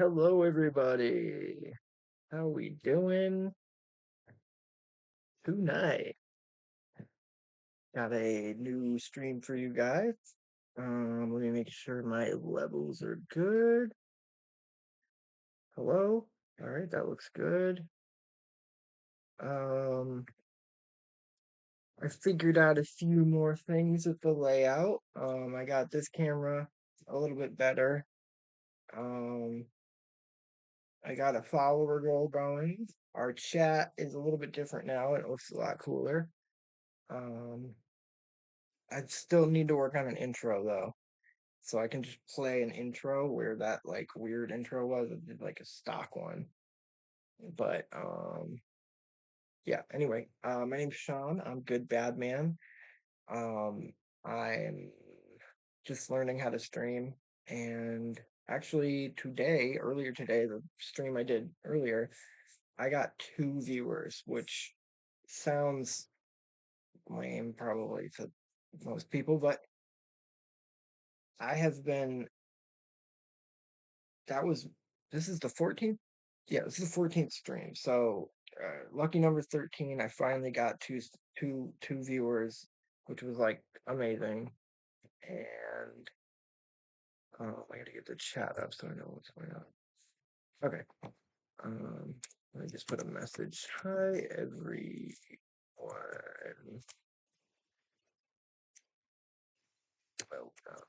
Hello, everybody. How we doing tonight? Got a new stream for you guys. Let me make sure my levels are good. Hello. All right, that looks good. Um, I figured out a few more things with the layout. I got this camera a little bit better. Um, I got a follower goal going. Our chat is a little bit different now. It looks a lot cooler. Um, I still need to work on an intro though. So I can just play an intro where that like weird intro was. I did like a stock one. But yeah, anyway, my name's Sean. I'm Good Bad Man. Um I'm just learning how to stream, and actually earlier today, the stream I did earlier, I got 2 viewers, which sounds lame probably to most people, but I have been that was this is the 14th. Yeah, this is the 14th stream. So lucky number 13. I finally got two viewers, which was like amazing. And I gotta get the chat up so I know what's going on. Okay. Um, Let me just put a message. Hi everyone. Welcome.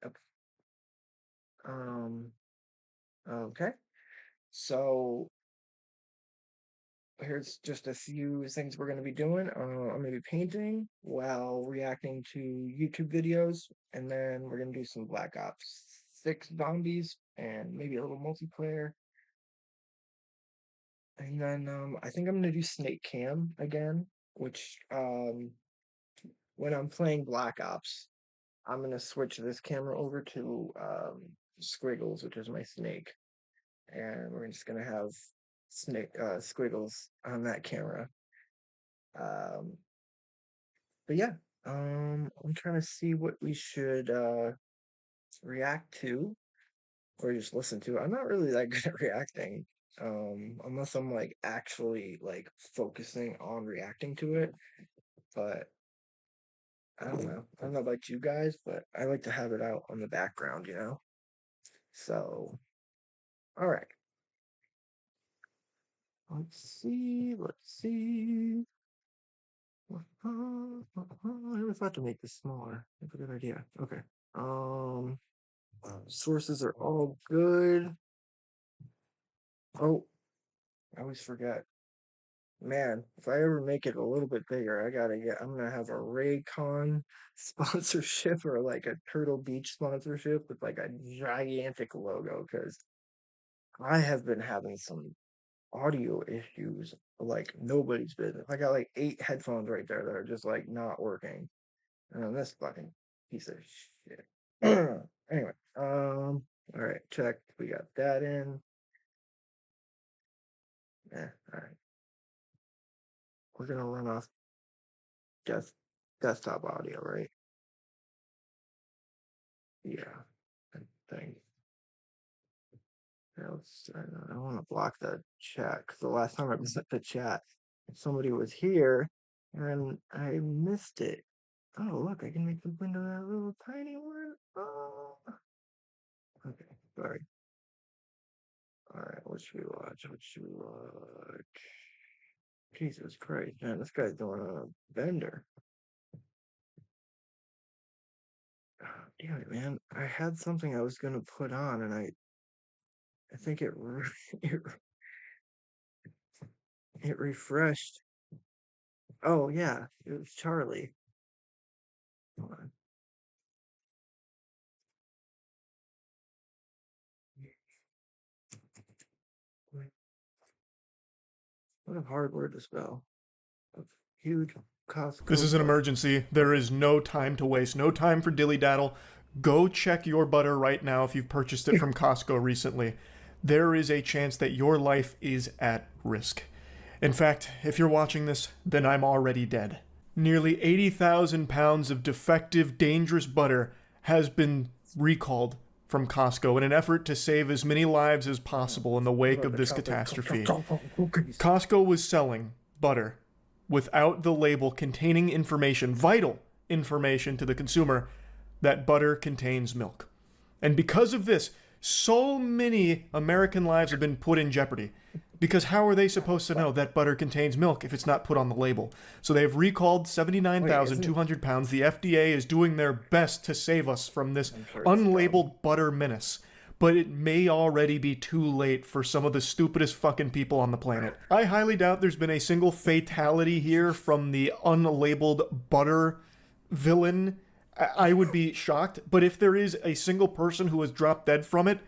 Okay. Okay. So here's just a few things we're going to be doing. I'm going to be painting while reacting to YouTube videos, and then we're going to do some Black Ops 6 zombies and maybe a little multiplayer. And then I think I'm going to do Snake Cam again, which when I'm playing Black Ops, I'm going to switch this camera over to Squiggles, which is my snake, and we're just going to have Squiggles on that camera. Um, but yeah, I'm trying to see what we should react to or just listen to. I'm not really that good at reacting, unless I'm like actually like focusing on reacting to it. But I don't know. I don't know about you guys, but I like to have it out on the background, you know? So, all right. Let's see. Let's see. I never thought to make this smaller. That's a good idea. Okay. Um, Sources are all good. Oh, I always forget. Man, if I ever make it a little bit bigger, I'm gonna have a Raycon sponsorship or like a Turtle Beach sponsorship with like a gigantic logo, because I have been having some audio issues like nobody's business. I got like 8 headphones right there that are just like not working. And then this fucking piece of shit. Anyway, all right, check. We got that in. Yeah, all right. We're gonna run off just desktop audio, right? Yeah, I think. Yeah, I want to block the chat because the last time I was at the chat, somebody was here and I missed it. Oh, look, I can make the window that little tiny one. Oh, okay, sorry. All right, what should we watch? What should we watch? Jesus Christ, man, this guy's doing a bender. Oh, damn it, man. I had something I was gonna put on, and I think it, it refreshed. Oh yeah, it was Charlie. Hold on. What a hard word to spell. A huge This Costco is an butt. emergency. There is no time to waste, no time for dilly daddle. Go check your butter right now if you've purchased it from Costco recently. There is a chance that your life is at risk. In fact, if you're watching this, then I'm already dead. Nearly 80,000 pounds of defective, dangerous butter has been recalled from Costco in an effort to save as many lives as possible in the wake of this catastrophe. Costco was selling butter without the label containing information, vital information to the consumer, that butter contains milk. And because of this, so many American lives have been put in jeopardy. Because how are they supposed to know that butter contains milk if it's not put on the label? So they've recalled 79,200 pounds. The FDA is doing their best to save us from this unlabeled butter menace. But it may already be too late for some of the stupidest fucking people on the planet. I highly doubt there's been a single fatality here from the unlabeled butter villain. I would be shocked, but if there is a single person who has dropped dead from it,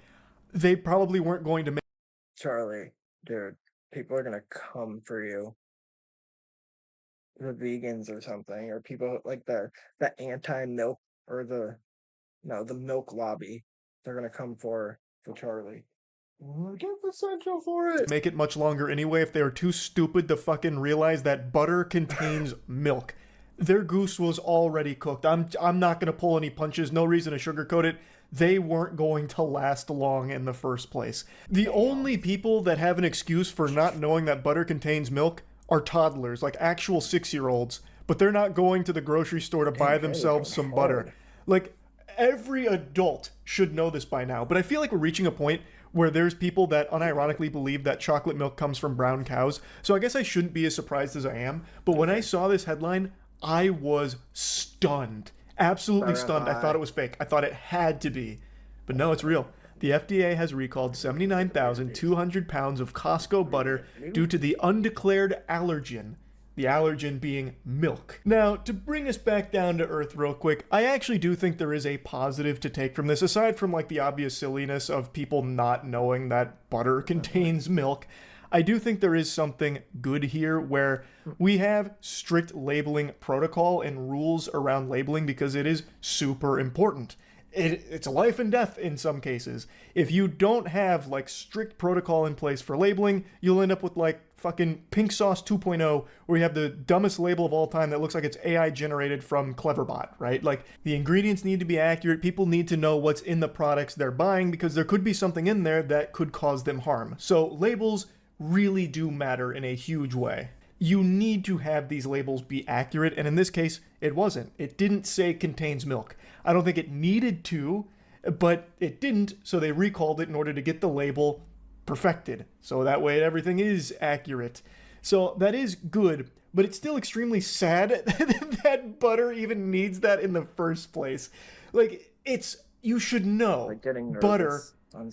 they probably weren't going to make... Charlie, dude, people are gonna come for you. The vegans or something, or people like the anti-milk or the milk lobby. They're gonna come for Charlie. Get the central for it. Make it much longer anyway if they were too stupid to fucking realize that butter contains milk. Their goose was already cooked. I'm not going to pull any punches. No reason to sugarcoat it. They weren't going to last long in the first place. The only people that have an excuse for not knowing that butter contains milk are toddlers, like actual 6-year-olds. But they're not going to the grocery store to buy themselves some butter. Like, every adult should know this by now. But I feel like we're reaching a point where there's people that unironically believe that chocolate milk comes from brown cows. So I guess I shouldn't be as surprised as I am. But when I saw this headline, I was stunned. Absolutely stunned. I thought it was fake. I thought it had to be. But no, it's real. The FDA has recalled 79,200 pounds of Costco butter due to the undeclared allergen. The allergen being milk. Now, to bring us back down to earth real quick, I actually do think there is a positive to take from this, aside from like the obvious silliness of people not knowing that butter contains milk. I do think there is something good here where we have strict labeling protocol and rules around labeling because it is super important. It's a life and death in some cases. If you don't have like strict protocol in place for labeling, you'll end up with like fucking Pink Sauce 2.0, where you have the dumbest label of all time that looks like it's AI generated from Cleverbot, right? Like, the ingredients need to be accurate. People need to know what's in the products they're buying because there could be something in there that could cause them harm. So labels really do matter in a huge way. You need to have these labels be accurate, and in this case, it wasn't. It didn't say contains milk. I don't think it needed to, but it didn't, so they recalled it in order to get the label perfected. So that way everything is accurate. So that is good, but it's still extremely sad that butter even needs that in the first place. Like, you should know butter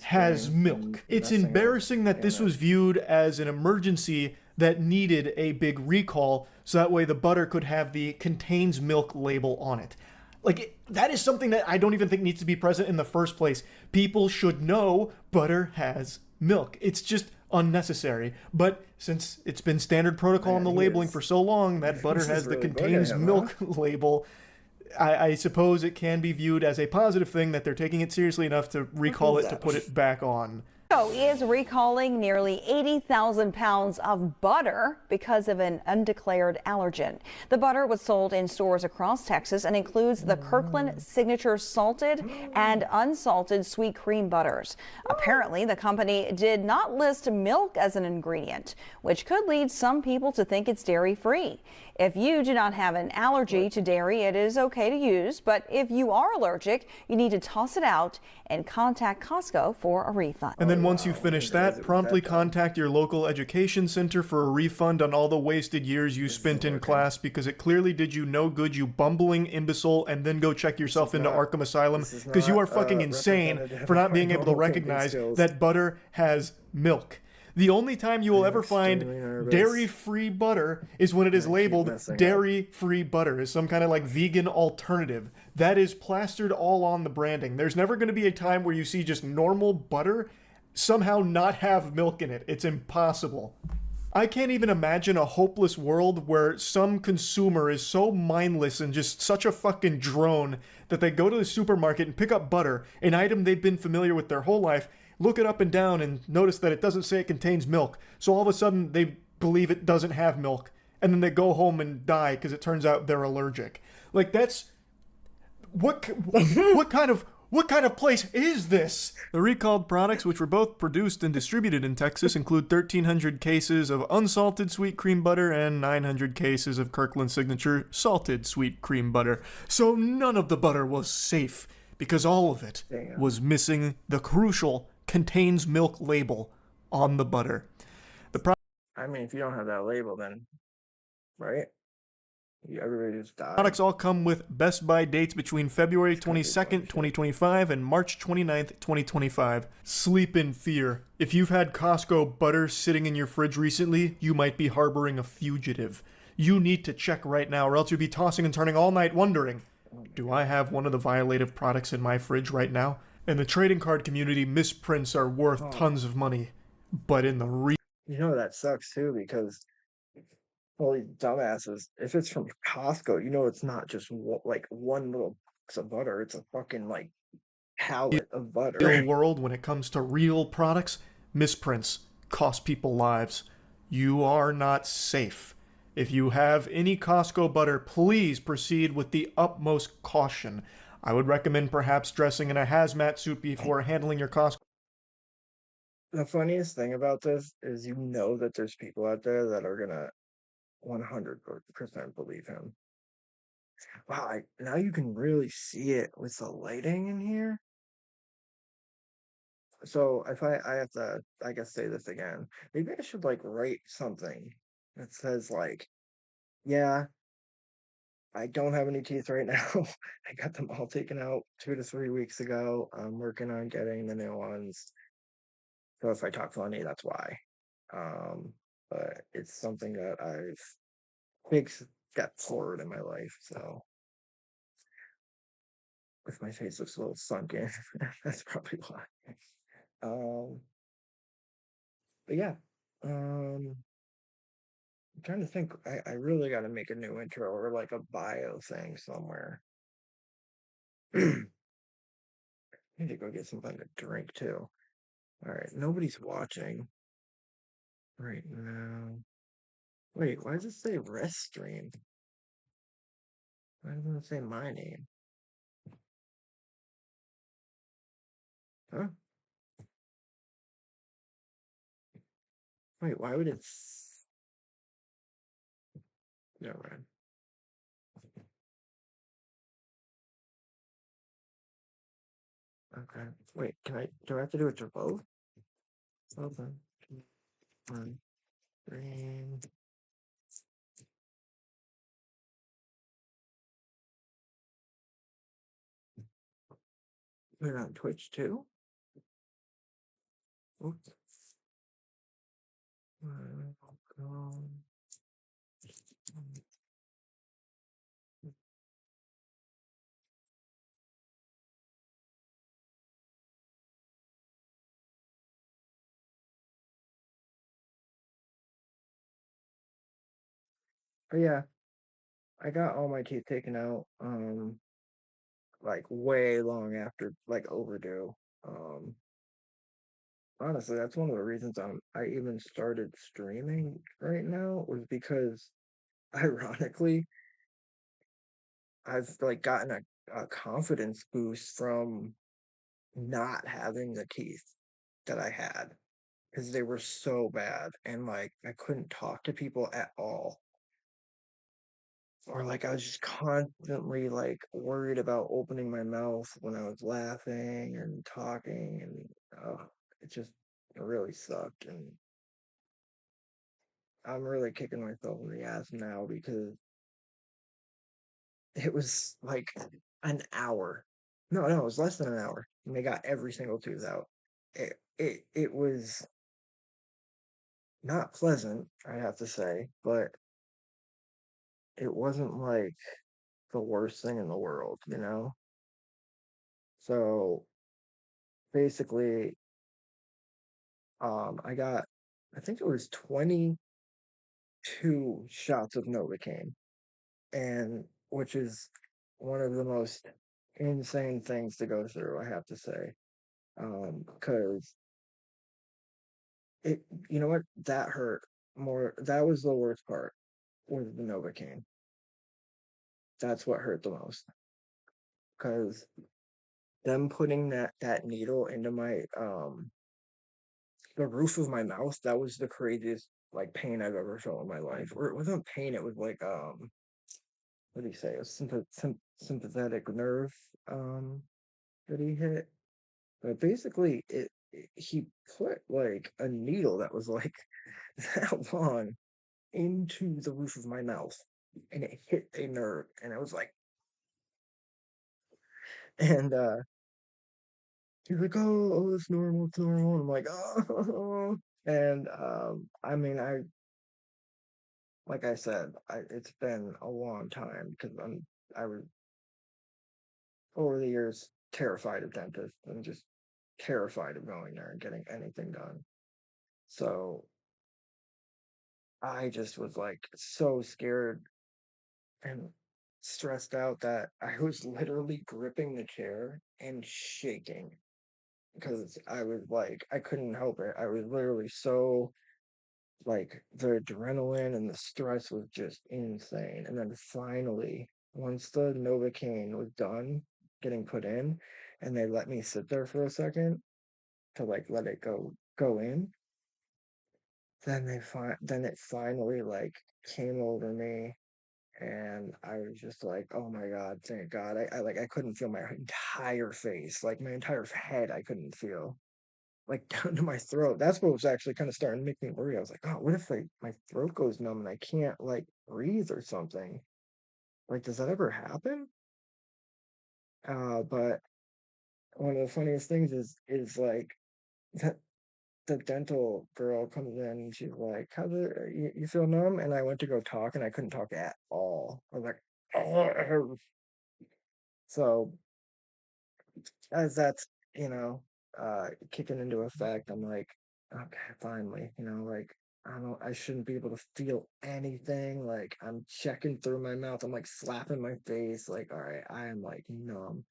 has milk. It's embarrassing that this was viewed as an emergency that needed a big recall, so that way the butter could have the contains milk label on it. Like, that is something that I don't even think needs to be present in the first place. People should know butter has milk. It's just unnecessary. But since it's been standard protocol on the labeling for so long that butter has the contains milk label, I suppose it can be viewed as a positive thing that they're taking it seriously enough to recall it to put it back on. Is recalling nearly 80,000 pounds of butter because of an undeclared allergen. The butter was sold in stores across Texas and includes the Kirkland Signature salted and unsalted sweet cream butters. Apparently, the company did not list milk as an ingredient, which could lead some people to think it's dairy-free. If you do not have an allergy to dairy, it is okay to use, but if you are allergic, you need to toss it out and contact Costco for a refund. And then once you finish that, promptly contact your local education center for a refund on all the wasted years you spent in class, because it clearly did you no good, you bumbling imbecile, and then go check yourself into Arkham Asylum, because you are fucking insane for not being able to recognize that butter has milk. The only time you will ever find dairy-free butter is when it is labeled dairy-free butter, as some kind of like vegan alternative. That is plastered all on the branding. There's never going to be a time where you see just normal butter somehow not have milk in it. It's impossible. I can't even imagine a hopeless world where some consumer is so mindless and just such a fucking drone that they go to the supermarket and pick up butter, an item they've been familiar with their whole life, look it up and down and notice that it doesn't say it contains milk. So all of a sudden they believe it doesn't have milk, and then they go home and die because it turns out they're allergic. Like, that's what kind of What kind of place is this? The recalled products, which were both produced and distributed in Texas, include 1,300 cases of unsalted sweet cream butter and 900 cases of Kirkland Signature salted sweet cream butter. So none of the butter was safe because all of it Damn. was missing the crucial contains milk label on the butter. I mean, if you don't have that label, then, right? Everybody just died. Products all come with Best Buy dates between February This country's full 22nd, of shit. 2025 and March 29th, 2025. Sleep in fear. If you've had Costco butter sitting in your fridge recently, you might be harboring a fugitive. You need to check right now, or else you'll be tossing and turning all night wondering, do I have one of the violative products in my fridge right now? In the trading card community, misprints are worth tons of money. But in the You know, that sucks too, because all these dumbasses, if it's from Costco, you know, it's not just like one little box of butter, it's a fucking like pallet of butter. real world, when it comes to real products, misprints cost people lives. You are not safe. If you have any Costco butter, please proceed with the utmost caution. I would recommend perhaps dressing in a hazmat suit before handling your Costco. The funniest thing about this is you know that there's people out there that are gonna 100% believe him. Wow, now you can really see it with the lighting in here. So if I have to, I guess, say this again, maybe I should like write something that says like, yeah, I don't have any teeth right now. I got them all taken out 2 to 3 weeks ago. I'm working on getting the new ones. So if I talk funny, that's why. Um, but it's something that I've big step forward in my life. So if my face looks a little sunken, that's probably why. Um, but yeah, I'm trying to think. I really got to make a new intro or like a bio thing somewhere. Need to go get something to drink too. All right, nobody's watching right now. Wait, why does it say rest stream? Why doesn't it say my name? Huh? Wait, why would it? Never mind. Okay. Wait, do I have to do it to both? Open. One. Green. Put it on Twitch too? Oops. Welcome. Oh yeah, I got all my teeth taken out, like way long after, like overdue. Um, Honestly, that's one of the reasons I even started streaming right now was because, ironically, I've like gotten a confidence boost from not having the teeth that I had because they were so bad and like I couldn't talk to people at all. Or like I was just constantly like worried about opening my mouth when I was laughing and talking and it just really sucked and I'm really kicking myself in the ass now because it was like an hour. No, it was less than an hour. And they got every single tooth out. It was not pleasant, I have to say, but it wasn't like the worst thing in the world, you know? So basically, I think it was 22 shots of Novocaine, and which is one of the most insane things to go through, I have to say. Because it, you know what, that hurt more. That was the worst part, was the Novocaine. That's what hurt the most. Because them putting that needle into my the roof of my mouth, that was the craziest like pain I've ever felt in my life. Or it wasn't pain, it was like what do you say? A sympathetic nerve that he hit. But basically he put like a needle that was like that long into the roof of my mouth and it hit a nerve and I was like and he's like, oh, it's normal. And I'm like, oh, and I mean, like I said, it's been a long time because I was over the years terrified of dentists and just terrified of going there and getting anything done. So I just was like so scared and stressed out that I was literally gripping the chair and shaking because I was like, I couldn't help it. I was literally so like the adrenaline and the stress was just insane. And then finally, once the Novocaine was done getting put in, and they let me sit there for a second to like let it go in, then it finally like came over me, and I was just like, oh my god, thank God. I like I couldn't feel my entire face, like my entire head, I couldn't feel like down to my throat. That's what was actually kind of starting to make me worry. I was like, oh, what if like my throat goes numb and I can't like breathe or something? Like, does that ever happen? But one of the funniest things is like that the dental girl comes in and she's like, how's it you feel numb? And I went to go talk and I couldn't talk at all. I was like, oh. So as that's, you know, kicking into effect, I'm like, okay, finally, like I shouldn't be able to feel anything. Like I'm checking through my mouth, I'm like slapping my face, like, all right, I am like numb.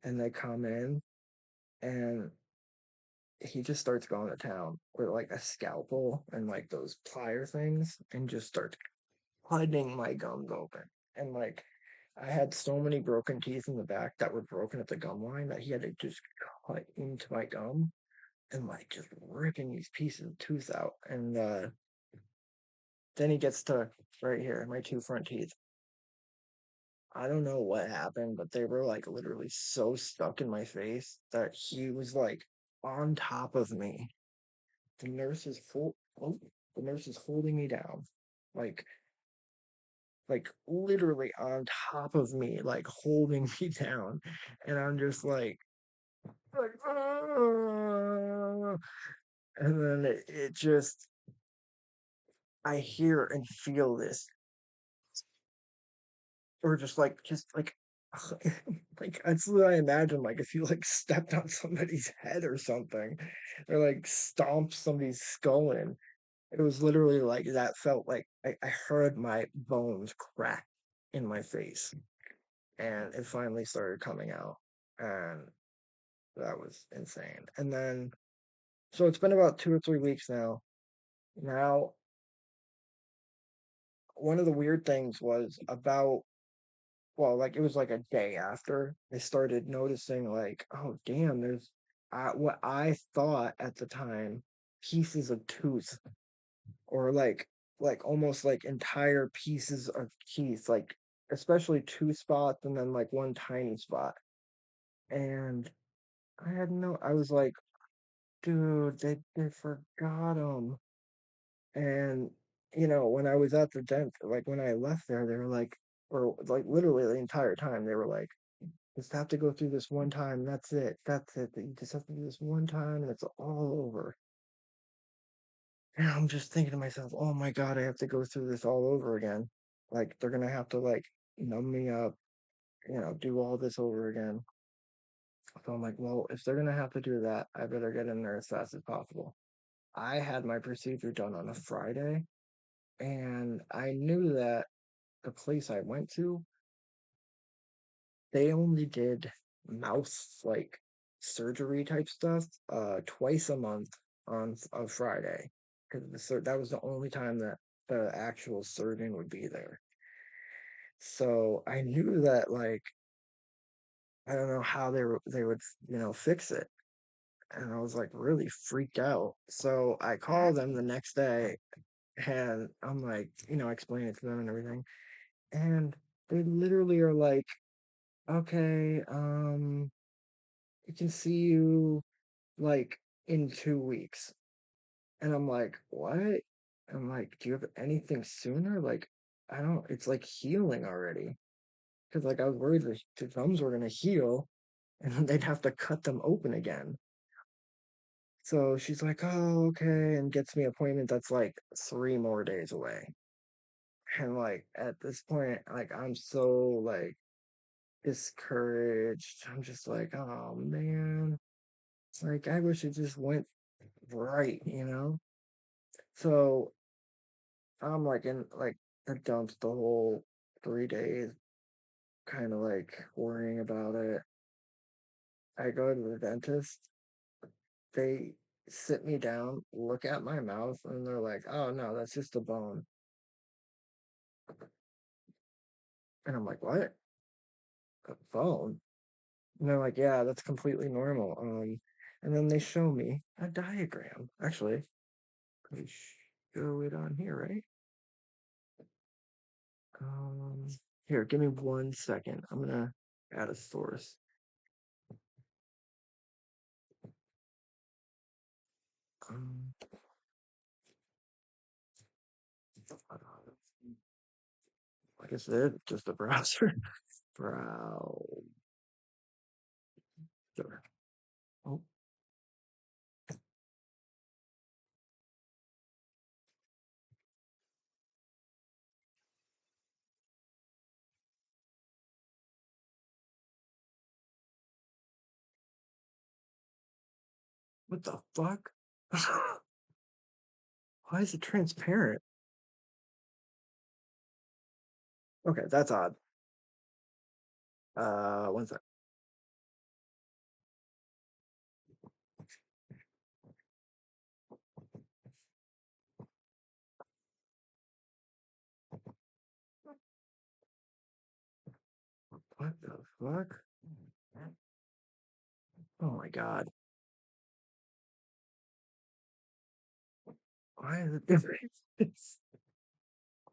And they come in and he just starts going to town with like a scalpel and like those plier things and just starts cutting my gums open. And like I had so many broken teeth in the back that were broken at the gum line that he had to just cut into my gum and like just ripping these pieces of tooth out. And then he gets to right here, my two front teeth. I don't know what happened, but they were like literally so stuck in my face that he was like on top of me. The nurse is full. Oh, the nurse is holding me down, like literally on top of me, like holding me down, and I'm just like, "Ah." And then it just I hear and feel this, or just like like that's what I imagine. Like if you like stepped on somebody's head or something, or like stomped somebody's skull in. It was literally like that. Felt like I heard my bones crack in my face, and it finally started coming out, and that was insane. And then so it's been about 2 or 3 weeks now. Now, one of the weird things was about well, like it was like a day after I started noticing, like, oh damn, there's what I thought at the time pieces of tooth, or like almost like entire pieces of teeth, like especially two spots and then like one tiny spot. And I was like, dude, they forgot them. And when I was at the dent, like when I left there, they were like, or like literally the entire time, they were like, just have to go through this one time. That's it. That's it. You just have to do this one time, and it's all over. And I'm just thinking to myself, oh my God, I have to go through this all over again. Like they're gonna have to like numb me up, do all this over again. So I'm like, well, if they're gonna have to do that, I better get in there as fast as possible. I had my procedure done on a Friday, and I knew that the place I went to, they only did mouth like surgery type stuff twice a month on a Friday, because that was the only time that the actual surgeon would be there. So I knew that like I don't know how they would, fix it. And I was like really freaked out. So I called them the next day and I'm like, explain it to them and everything. And they literally are like, okay, we can see you like in 2 weeks. And I'm like, what? I'm like, do you have anything sooner? Like, I don't, it's like healing already. Because like I was worried the thumbs were gonna heal and then they'd have to cut them open again. So she's like, oh, okay, and gets me an appointment that's like 3 more days away. And like at this point, like I'm so like discouraged. I'm just like, oh man. Like I wish it just went right? So I'm like in like the dumps the whole 3 days, kind of like worrying about it. I go to the dentist, they sit me down, look at my mouth, and they're like, oh no, that's just a bone. And I'm like, what? A bone? And they're like, yeah, that's completely normal. And then they show me a diagram. Actually, they show it on here, right? Um, Here, give me 1 second. I'm gonna add a source. Um, I guess it just a browser. Browser. Oh, what the fuck? Why is it transparent? Okay, that's odd. 1 sec. What the fuck? Oh my god. Why is it different?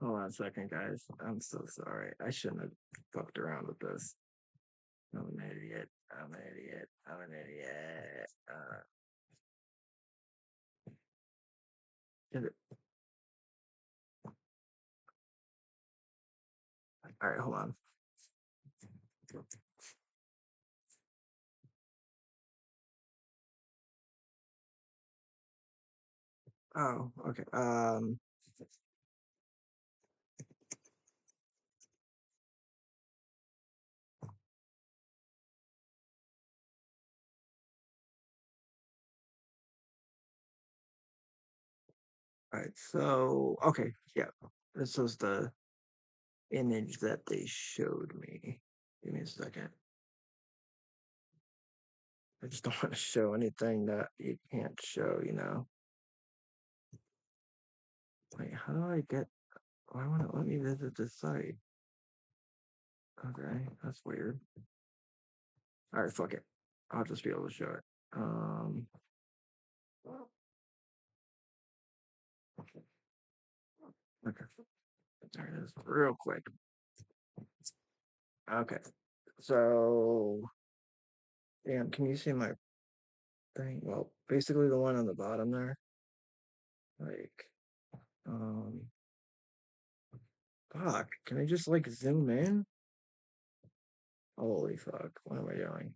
Hold on a second, guys. I'm so sorry. I shouldn't have fucked around with this. I'm an idiot. I'm an idiot. I'm an idiot. Is it- all right, hold on. Oh, okay. All right. So, okay, yeah. This was the image that they showed me. Give me a second. I just don't want to show anything that you can't show. Wait, how do I get? Why won't it let me visit this site? Okay, that's weird. All right, fuck it. I'll just be able to show it. Okay, there it is, real quick. Okay, so damn, can you see my thing? Well, basically the one on the bottom there. Like, um, fuck. Can I just like zoom in? Holy fuck! What am I doing?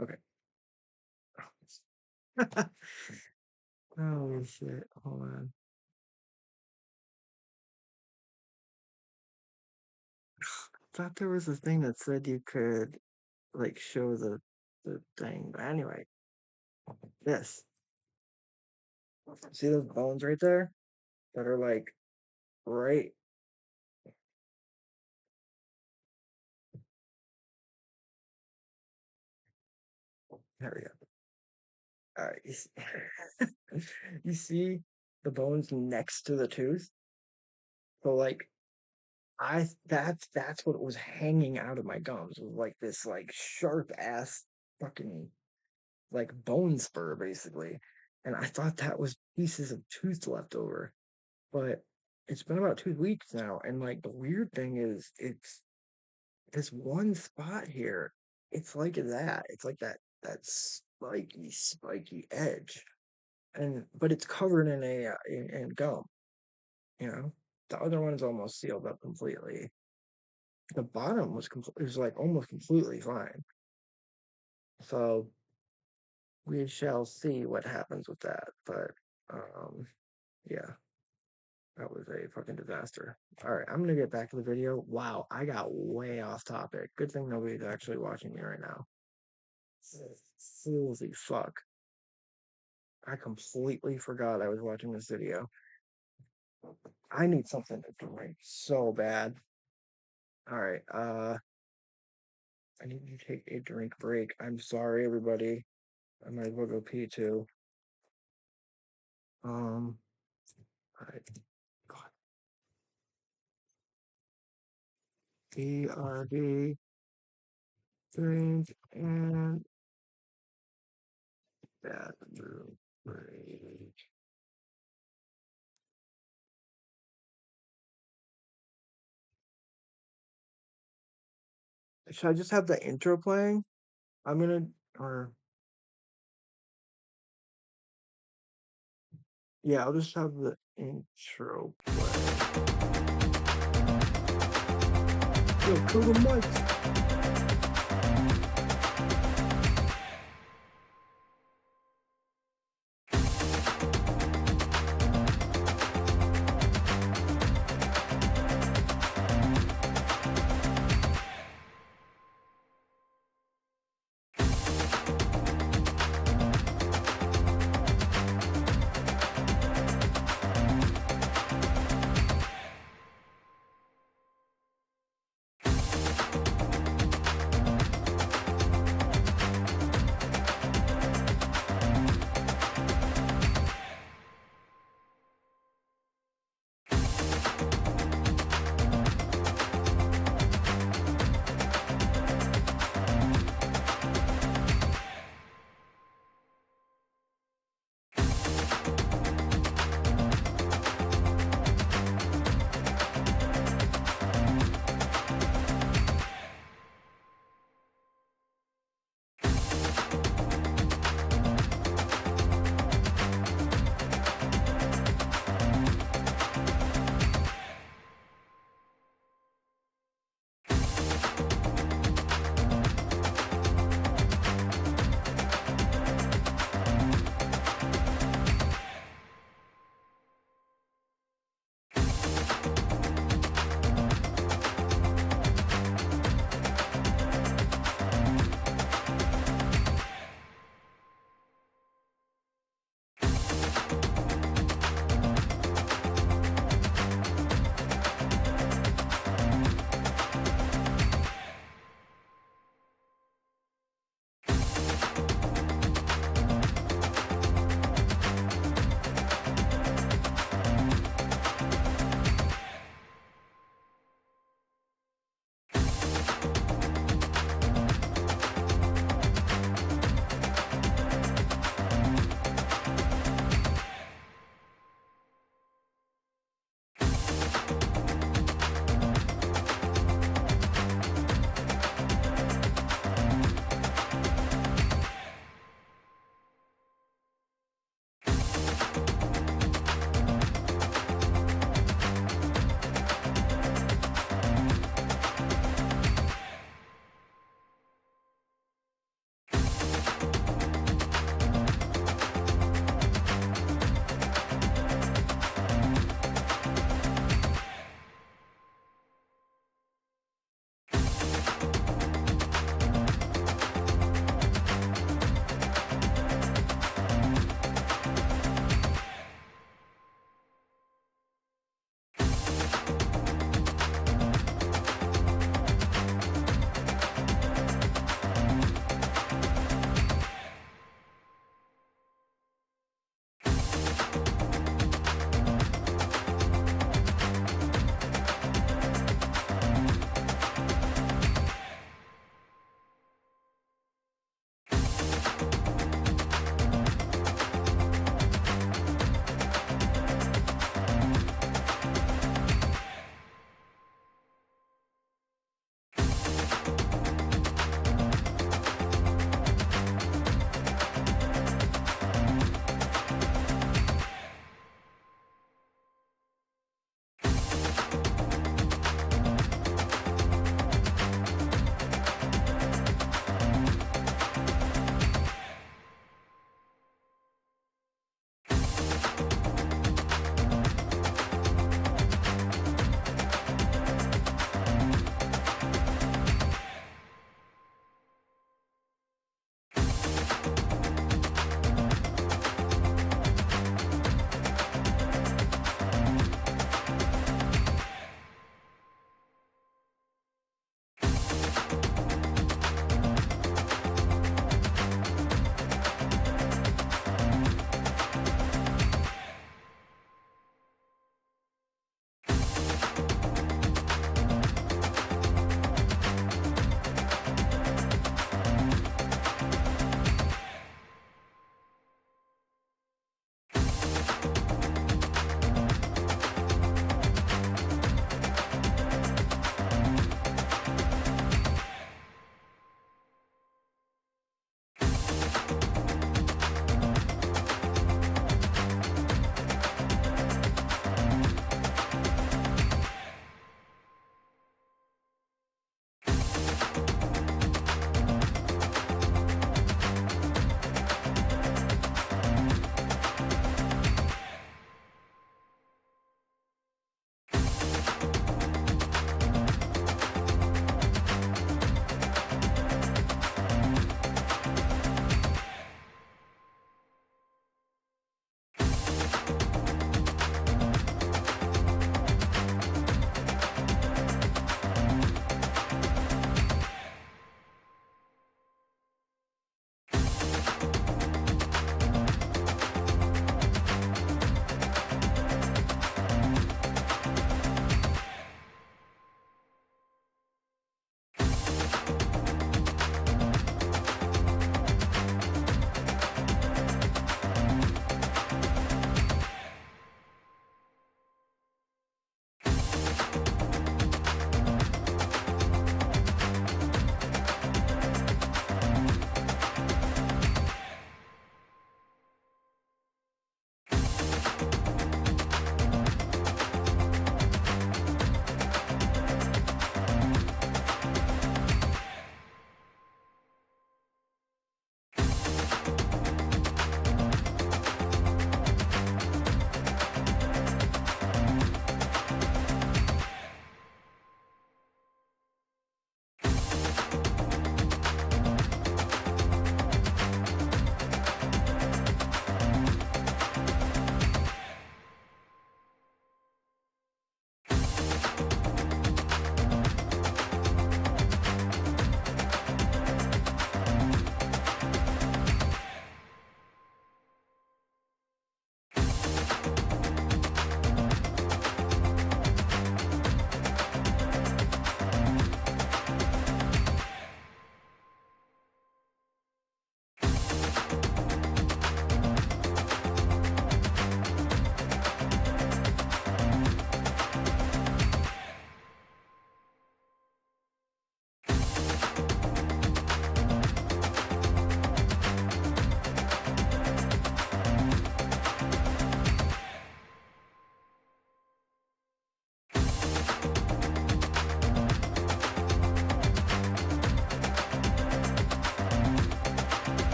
Okay. Holy shit! Hold on. Thought there was a thing that said you could like show the thing. But anyway, this. See those bones right there that are like right. There we go. All right. You see the bones next to the tooth. So like that's what was hanging out of my gums, was like this like sharp ass fucking like bone spur basically. And I thought that was pieces of tooth left over. But it's been about 2 weeks now, and like the weird thing is it's this one spot here, it's like that. It's like that spiky edge. And but it's covered in in gum, you know. The other one's almost sealed up completely. The bottom was like almost completely fine. So we shall see what happens with that. But yeah, that was a fucking disaster. All right, I'm gonna get back to the video. Wow, I got way off topic. Good thing nobody's actually watching me right now. Holy fuck. I completely forgot I was watching this video. I need something to drink so bad. All right, I need to take a drink break. I'm sorry, everybody. I might as well go pee too. All right. God. BRD, drink, and bathroom break. Should I just have the intro playing? I'm gonna, or yeah, I'll just have the intro play. Yo, kill the mics.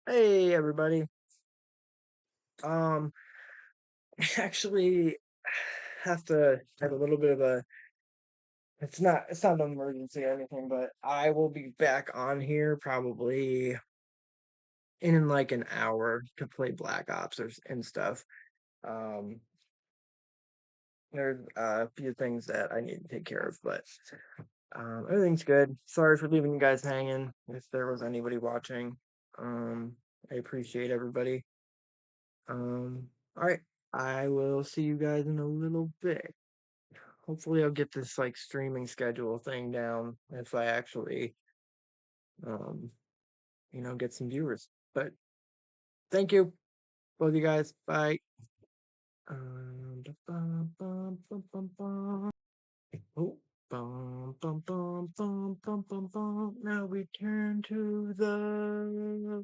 Hey everybody. Um, actually have to have a little bit of a it's not an emergency or anything, but I will be back on here probably in like an hour to play Black Ops and stuff. Um, there's a few things that I need to take care of, but everything's good. Sorry for leaving you guys hanging. If there was anybody watching, I appreciate everybody. All right, I will see you guys in a little bit. Hopefully, I'll get this like streaming schedule thing down if I actually, um, get some viewers. But thank you, both you guys. Bye. Oh, now we turn to the